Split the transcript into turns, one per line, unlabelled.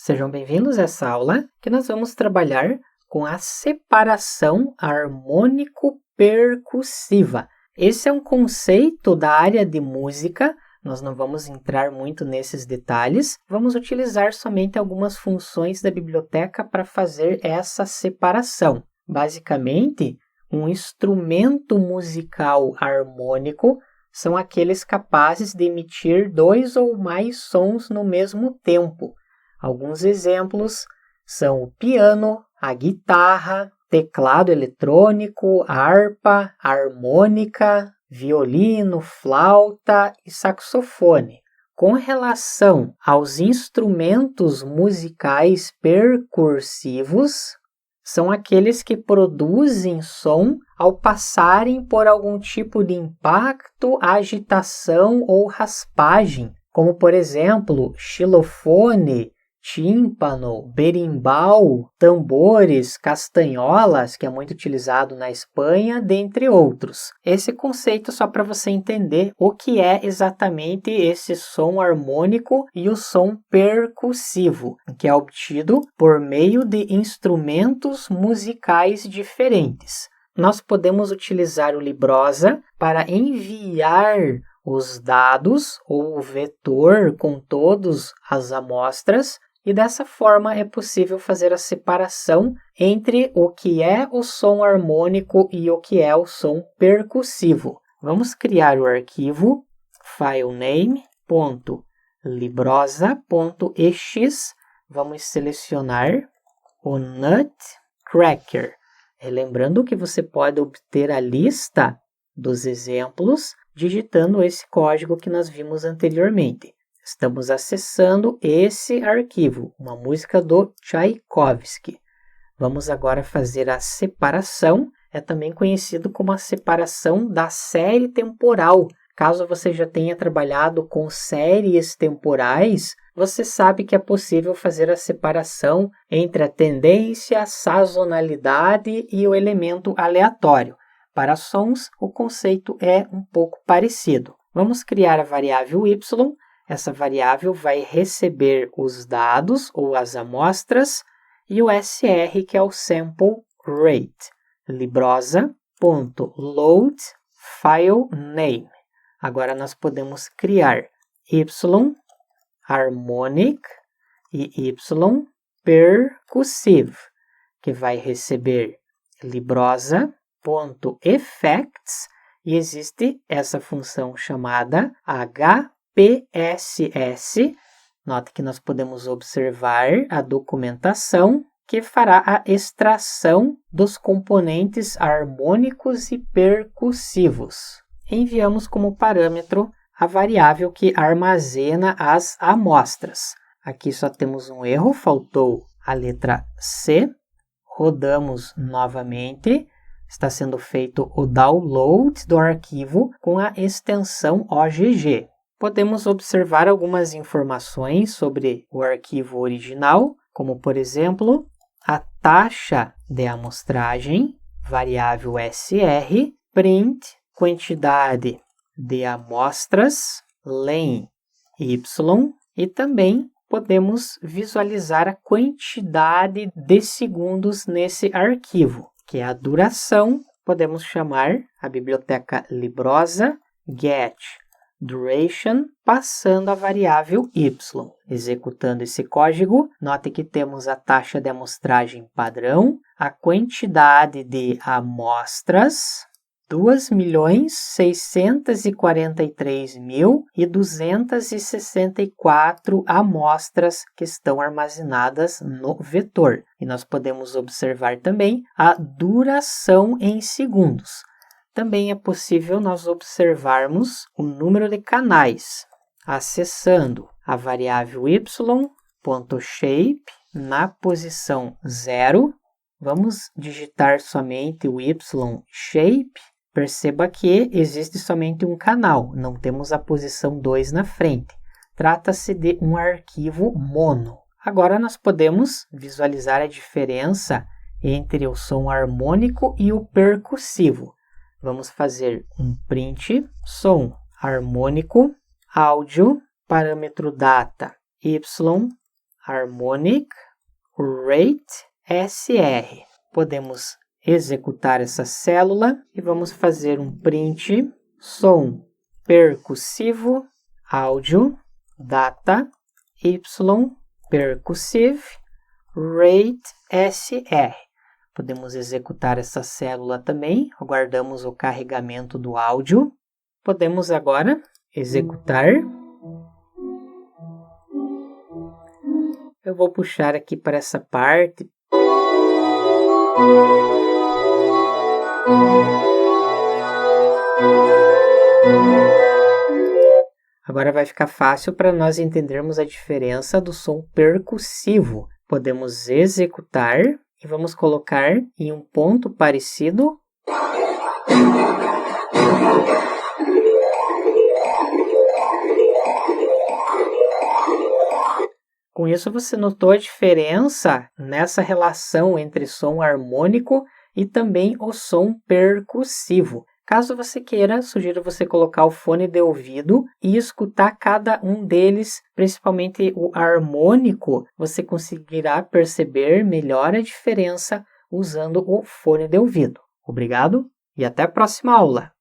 Sejam bem-vindos a essa aula que nós vamos trabalhar com a separação harmônico-percussiva. Esse é um conceito da área de música, nós não vamos entrar muito nesses detalhes, vamos utilizar somente algumas funções da biblioteca para fazer essa separação. Basicamente, um instrumento musical harmônico são aqueles capazes de emitir dois ou mais sons no mesmo tempo. Alguns exemplos são o piano, a guitarra, teclado eletrônico, harpa, harmônica, violino, flauta e saxofone. Com relação aos instrumentos musicais percussivos, são aqueles que produzem som ao passarem por algum tipo de impacto, agitação ou raspagem, como por exemplo, xilofone, tímpano, berimbau, tambores, castanholas, que é muito utilizado na Espanha, dentre outros. Esse conceito só para você entender o que é exatamente esse som harmônico e o som percussivo, que é obtido por meio de instrumentos musicais diferentes. Nós podemos utilizar o Librosa para enviar os dados ou o vetor com todas as amostras, e dessa forma é possível fazer a separação entre o que é o som harmônico e o que é o som percussivo. Vamos criar o arquivo filename.librosa.ex. Vamos selecionar o Nutcracker. Relembrando que você pode obter a lista dos exemplos digitando esse código que nós vimos anteriormente. Estamos acessando esse arquivo, uma música do Tchaikovsky. Vamos agora fazer a separação, é também conhecido como a separação da série temporal. Caso você já tenha trabalhado com séries temporais, você sabe que é possível fazer a separação entre a tendência, a sazonalidade e o elemento aleatório. Para sons, o conceito é um pouco parecido. Vamos criar a variável y. Essa variável vai receber os dados ou as amostras e o SR, que é o sample rate. Librosa.loadFileName. Agora nós podemos criar y harmonic e y percussive, que vai receber librosa.effects e existe essa função chamada HPSS. Note que nós podemos observar a documentação que fará a extração dos componentes harmônicos e percussivos. Enviamos como parâmetro a variável que armazena as amostras. Aqui só temos um erro, faltou a letra C. Rodamos novamente. Está sendo feito o download do arquivo com a extensão OGG. Podemos observar algumas informações sobre o arquivo original, como por exemplo, a taxa de amostragem, variável SR, print, quantidade de amostras, len y, e também podemos visualizar a quantidade de segundos nesse arquivo, que é a duração. Podemos chamar a biblioteca Librosa getDuration, passando a variável y. Executando esse código, note que temos a taxa de amostragem padrão, a quantidade de amostras, 2.643.264 amostras que estão armazenadas no vetor. E nós podemos observar também a duração em segundos. Também é possível nós observarmos o número de canais, acessando a variável y.shape na posição 0. Vamos digitar somente o y.shape. Perceba que existe somente um canal, não temos a posição 2 na frente. Trata-se de um arquivo mono. Agora nós podemos visualizar a diferença entre o som harmônico e o percussivo. Vamos fazer um print, som harmônico, áudio, parâmetro data y, harmonic rate SR. Podemos executar essa célula e vamos fazer um print, som percussivo, áudio, data, y, percussive, rate SR. Podemos executar essa célula também, aguardamos o carregamento do áudio. Podemos agora executar. Eu vou puxar aqui para essa parte. Agora vai ficar fácil para nós entendermos a diferença do som percussivo. Podemos executar e vamos colocar em um ponto parecido. Com isso, você notou a diferença nessa relação entre som harmônico e também o som percussivo. Caso você queira, sugiro você colocar o fone de ouvido e escutar cada um deles, principalmente o harmônico, você conseguirá perceber melhor a diferença usando o fone de ouvido. Obrigado e até a próxima aula!